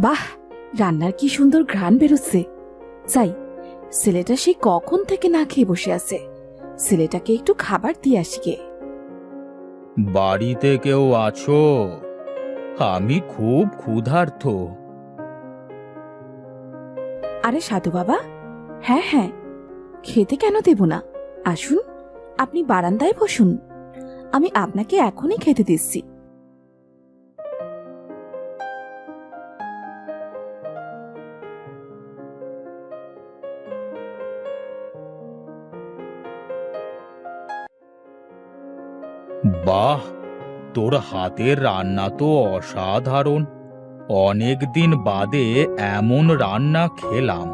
বাহ, রান্নার কি সুন্দর ঘ্রাণ বেরোচ্ছে। যাই, ছেলেটা সে কখন থেকে না খেয়ে বসে আছে, ছেলেটাকে একটু খাবার দিয়ে আসি গে। বাড়িতে কেউ আছো? আমি খুব ক্ষুধার্ত। আরে সাধু বাবা, হ্যাঁ হ্যাঁ, খেতে কেন দেব না, আসুন, আপনি বারান্দায় বসুন, আমি আপনাকে এখনই খেতে দিচ্ছি। বাহ, তোর হাতের রান্না তো অসাধারণ। অনেক দিন বাদে এমন রান্না খেলাম।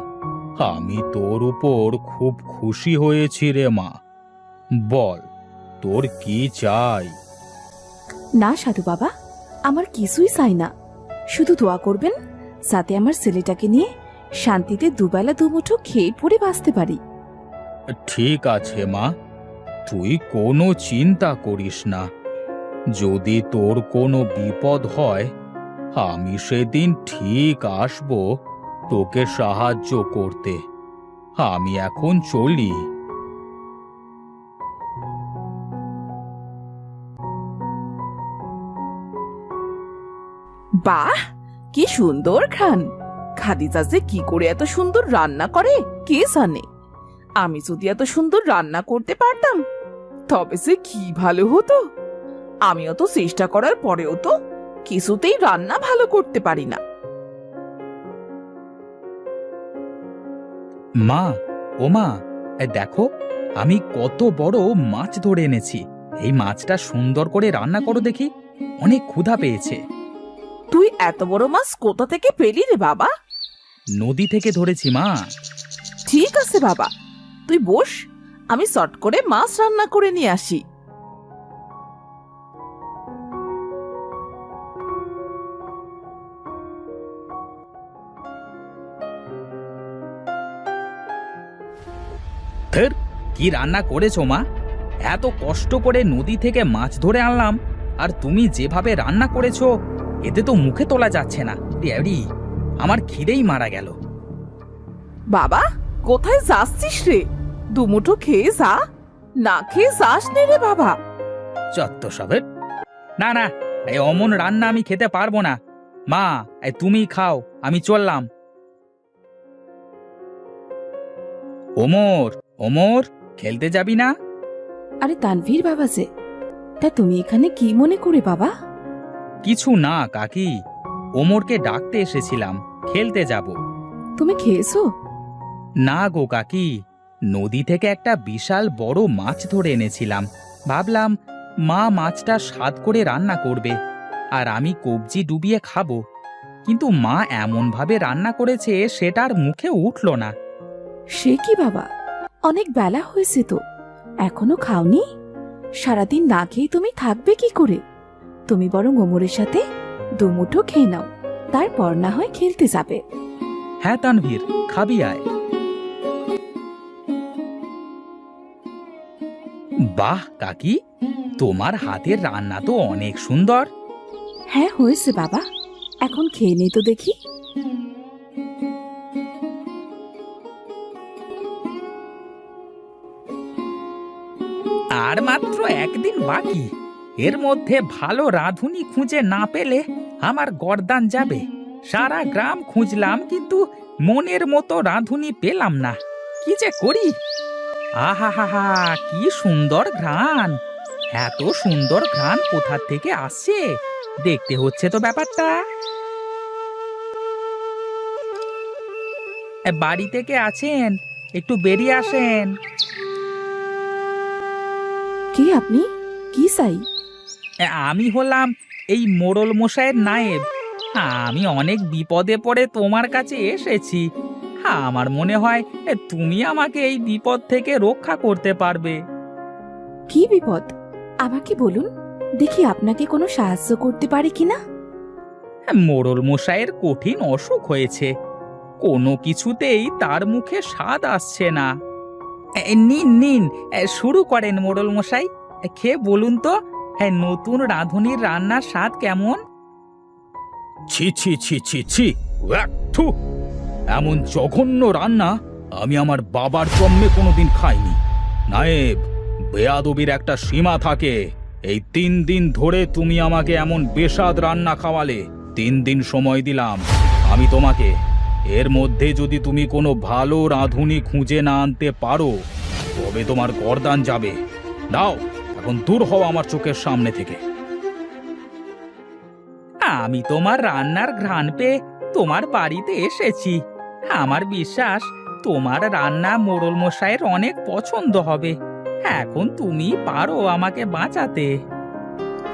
আমি তোর উপর খুব খুশি হয়েছি রে মা। বল, তোর কি চাই? না সাধু বাবা, আমার কিছুই চাই না, শুধু দোয়া করবেন যাতে আমার ছেলেটাকে নিয়ে শান্তিতে দুবেলা দুমুঠো খেয়ে পড়ে বাঁচতে পারি। ঠিক আছে মা, তুই কোনো চিন্তা করিস না। যদি তোর কোনো বিপদ হয়, আমি সেদিন ঠিক আসব তোকে সাহায্য করতে। আমি এখন চলি। বাহ, কি সুন্দর ঘ্রাণ। খাদিজা যে কি করে এত সুন্দর রান্না করে কে জানে। আমি যদি এত সুন্দর রান্না করতে পারতাম তবে সে কি ভালো হতো। আমিও তো চেষ্টা করার পরেও তো কিছুতেই রান্না ভালো করতে পারি না। মা, ও মা, দেখো, আমি কত বড় মাছ ধরে এনেছি। এই মাছটা সুন্দর করে রান্না করো দেখি, অনেক ক্ষুধা পেয়েছে। তুই এত বড় মাছ কোথা থেকে পেলি রে বাবা? নদী থেকে ধরেছি মা। ঠিক আছে বাবা, তুই বস, আমি চট করে মাছ রান্না করে নিয়ে আসি। ধের, কি রান্না করেছো মা? এত কষ্ট করে নদী থেকে মাছ ধরে আনলাম, আর তুমি যেভাবে রান্না করেছো এতে তো মুখে তোলা যাচ্ছে না। ড্যাডি, আমার খিদেই মারা গেল। বাবা, কোথায় যাচ্ছিস রে? দুমুঠো খেয়ে যা, না খেয়ে যাস নে রে বাবা। চত্ব সবের। না না, এই অমন রান্না আমি খেতে পারবো না। মা, তুমিই খাও, আমি চললাম। ওমর, ওমর, খেলতে যাবি না? আরে তানভীর বাবা যে, তা তুমি এখানে কি মনে করে বাবা? কিছু না কাকি, ওমরকে ডাকতে এসেছিলাম, খেলতে যাব। তুমি খেয়েছো? না গো কাকি, নদী থেকে একটা বিশাল বড় মাছ ধরে এনেছিলাম। ভাবলাম মা মাছটা স্বাদ করে রান্না করবে, আর আমি কবজি ডুবিয়ে খাবো। কিন্তু মা এমনভাবে রান্না করেছে সেটার মুখে উঠল না। সে কি বাবা, অনেক বেলা হয়েছে তো, এখনো খাওনি? সারাদিন না খেয়ে তুমি থাকবে কি করে? তুমি বরং ওমরের সাথে দুমুঠো খেয়ে নাও, তারপর না হয় খেলতে যাবে। হ্যাঁ তানভীর, খাবি আয়। বাহ কাকি, তোমার হাতের রান্না তো অনেক সুন্দর। হ্যাঁ হয়েছে বাবা, এখন খেয়ে নেই তো দেখি। আর মাত্র একদিন বাকি, এর মধ্যে ভালো রাঁধুনি খুঁজে না পেলে আমার গর্দান যাবে। সারা গ্রাম খুঁজলাম, কিন্তু মনের মতো রাঁধুনি পেলাম না। কি যে করি! আহা হা হা, কি সুন্দর ঘ্রাণ! এত সুন্দর ঘ্রাণ কোথা থেকে আসছে? দেখতে হচ্ছে তো ব্যাপারটা। বাড়ি থেকে আছেন? একটু বেরিয়ে আসেন। কি আপনি? কি চাই? আমি হলাম এই মোড়ল মশাইয়ের নায়েব। আমি অনেক বিপদে পড়ে তোমার কাছে এসেছি। আমার মনে হয় তুমি আমাকে এই বিপদ থেকে রক্ষা করতে পারবে। কি বিপদ? আমাকে বলুন, দেখি আপনাকে কোনো সাহায্য করতে পারি কিনা। মোড়ল মশাইয়ের কঠিন অসুখ হয়েছে, কোনো কিছুতেই তার মুখে স্বাদ আসছে না। নিন নিন, শুরু করেন মোড়ল মশাই। খেয়ে বলুন তো, নতুন রাঁধুনির রান্নার স্বাদ কেমন? ছি ছি ছি ছি ছি, উয়াক, থু! এমন জঘন্য রান্না আমি আমার বাবার জন্মে কোনোদিন খাইনি। নায়েব, বেয়াদবির একটা সীমা থাকে। এই 3 দিন ধরে তুমি আমাকে এমন বেস্বাদ রান্না খাওয়ালে। 3 দিন সময় দিলাম আমি তোমাকে। এর মধ্যে যদি তুমি কোনো ভালো রাঁধুনি খুঁজে না আনতে পারো তবে তোমার গর্দান যাবে। দাও, এখন দূর হও আমার চোখের সামনে থেকে। আমি তোমার রান্নার ঘ্রাণ পেয়ে তোমার বাড়িতে এসেছি। আমার বিশ্বাস তোমার রান্না মোড়ল মশাইয়ের অনেক পছন্দ হবে। এখন তুমি পারো আমাকে বাঁচাতে।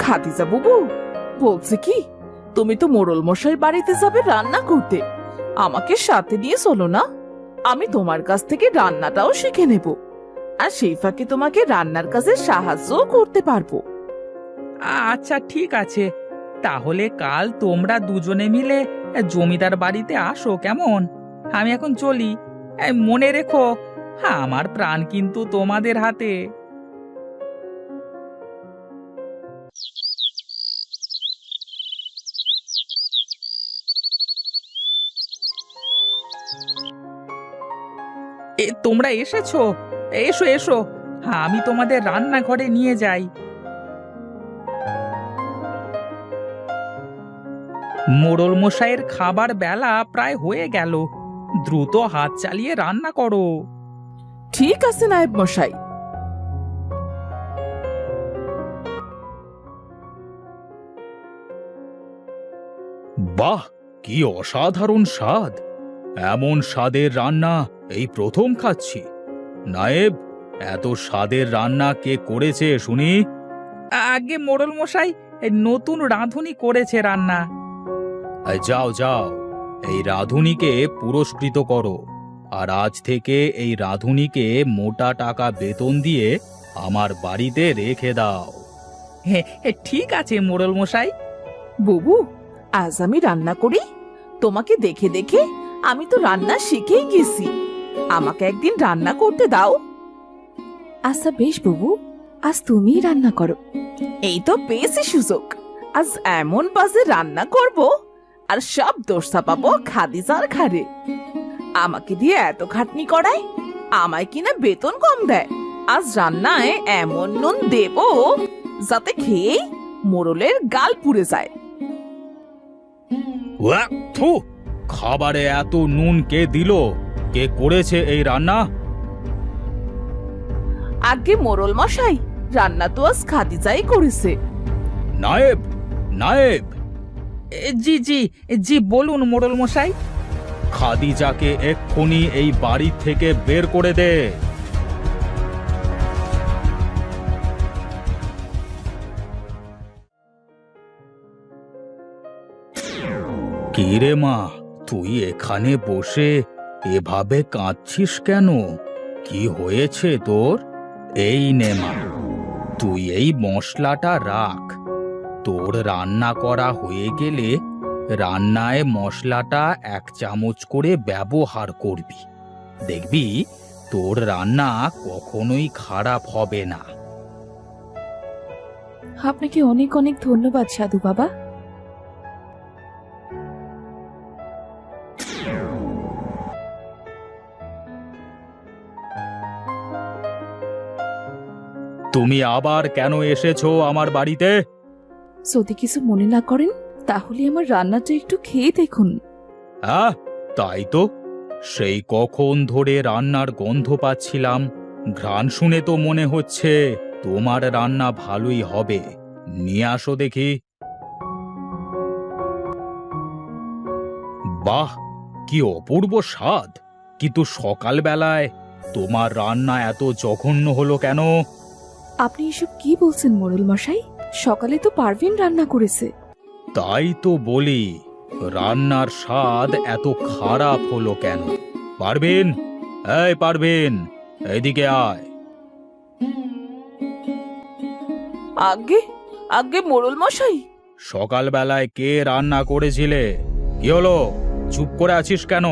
খাদিজা বুবু বলছে কি, তুমি তো মোড়ল মশাই বাড়িতে যাবে রান্না করতে, আমাকে সাথে নিয়ে চলো না। আমি তোমার কাছ থেকে রান্নাটাও শিখে নেব, আর সেই ফাঁকে তোমাকে রান্নার কাজে সাহায্যও করতে পারবো। আচ্ছা ঠিক আছে, তাহলে কাল তোমরা দুজনে মিলে জমিদার বাড়িতে আসো, কেমন? আমি এখন চলি। মনে রেখো, আমার প্রাণ কিন্তু তোমাদের হাতে। তোমরা এসেছো? এসো এসো, আমি তোমাদের রান্নাঘরে নিয়ে যাই। মোড়ল মশাইয়ের খাবার বেলা প্রায় হয়ে গেল। দ্রুত হাত চালিয়ে রান্না করো। ঠিক আছে নায়েব মশাই। বাহ, কি অসাধারণ স্বাদ! এমন স্বাদের রান্না এই প্রথম খাচ্ছি। নায়েব, এত স্বাদের রান্না কে করেছে শুনি? আগে মোড়ল মশাই নতুন রাঁধুনি করেছে রান্না। যাও যাও, এই রাঁধুনিকে পুরস্কৃত করো, আর আজ থেকে এই রাঁধুনিকে মোটা টাকা বেতন দিয়ে আমার বাড়িতে রেখে দাও। ঠিক আছে মোড়ল মশাই। বুবু, আজ আমি রান্না করি? তোমাকে দেখে দেখে আমি তো রান্না শিখেই গেছি। আমাকে একদিন রান্না করতে দাও। আচ্ছা বেশ বুবু, আজ তুমিই রান্না করো। এই তো পেয়েছি সুযোগ। আজ এমন বাজে রান্না করব, আর সব দোষ চাপাবো খাদিজার ঘাড়ে। আমাকে দিয়ে এত খাটনি করায়, আমায় কিনা বেতন কম দেয়। আজ রান্নায় এমন নুন দেব যাতে খেয়েই মোড়লের গাল পুড়ে যায়। ওয়াক, থু! খাবারে এত নুন কে দিল? কে করেছে এই রান্না? আগে মোড়ল মশাই, রান্না তো আজ খাদিজাই করেছে। নায়েব, নায়েব! জি জি জি, বলুন মোড়ল মশাই। খাদিজাকে এক্ষুনি এই বাড়ি থেকে বের করে দে। কি রে মা, তুই এখানে বসে এভাবে কাঁদছিস কেন? কি হয়েছে তোর? এই নে মা, তুই এই মশলাটা রাখ। তোর রান্না করা হয়ে গেলে রান্নায় মশলাটা 1 চামচ করে ব্যবহার করবি। দেখবি তোর রান্না কখনোই খারাপ হবে না। আপনাকে অনেক অনেক ধন্যবাদ সাধু বাবা। তুমি আবার কেন এসেছো আমার বাড়িতে? যদি কিছু মনে না করেন তাহলে আমার রান্নাটা একটু খেয়ে দেখুন। হ্যাঁ, তাই তো। সেই কখন ধরে রান্নার গন্ধ পাচ্ছিলাম। ঘ্রাণ শুনে তো মনে হচ্ছে তোমার রান্না ভালোই হবে। নিয়ে আসো দেখি। বাহ, কি অপূর্ব স্বাদ! কিন্তু সকালবেলায় তোমার রান্না এত জঘন্য হলো কেন? আপনি এসব কি বলছেন মোড়ল মশাই? সকালে তো পারভিন রান্না করেছে। তাই তো বলি, রান্নার স্বাদ এত খারাপ হলো কেন? পারভিন, এই পারভিন, এদিকে আয়। আগে আগে মোড়ল মশাই। সকালবেলায় কে রান্না করেছিলে? কি হলো, চুপ করে আছিস কেন?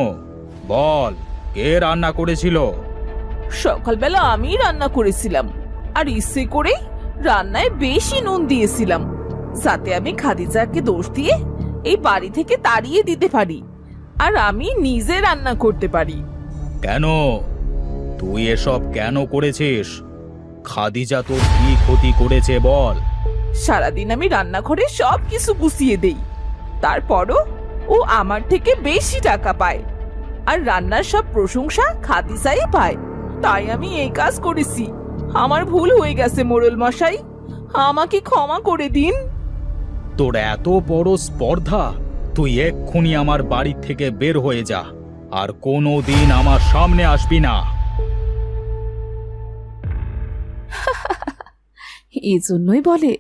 বল, কে রান্না করেছিল? সকালবেলা আমি রান্না করেছিলাম, আর ইচ্ছে করে রান্নায় বেশি নুন দিয়েছিলাম, যাতে আমি খাদিজাকে দোষ দিয়ে এই বাড়ি থেকে তাড়িয়ে দিতে পারি। আর আমি নিজে রান্না করতে পারি। কেন? তুই এসব কেন করেছিস? খাদিজা তোর কি ক্ষতি করেছে বল? সারাদিন আমি রান্নাঘরে সব কিছু গুছিয়ে দেই, তারপরও ও আমার থেকে বেশি টাকা পায়, আর রান্নার সব প্রশংসা খাদিজাই পায়। তাই আমি এই কাজ করেছি। আমার ভুল হয়ে গেছে মোড়ল মশাই, আমাকে ক্ষমা করে দিন। তোর এত বড় স্পর্ধা! তুই এক্ষুনি আমার বাড়ি থেকে বের হয়ে যা, আর কোনো দিন আমার সামনে আসবি না। এই জন্যই বলে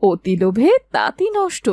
অতি লোভে তাঁতি নষ্ট।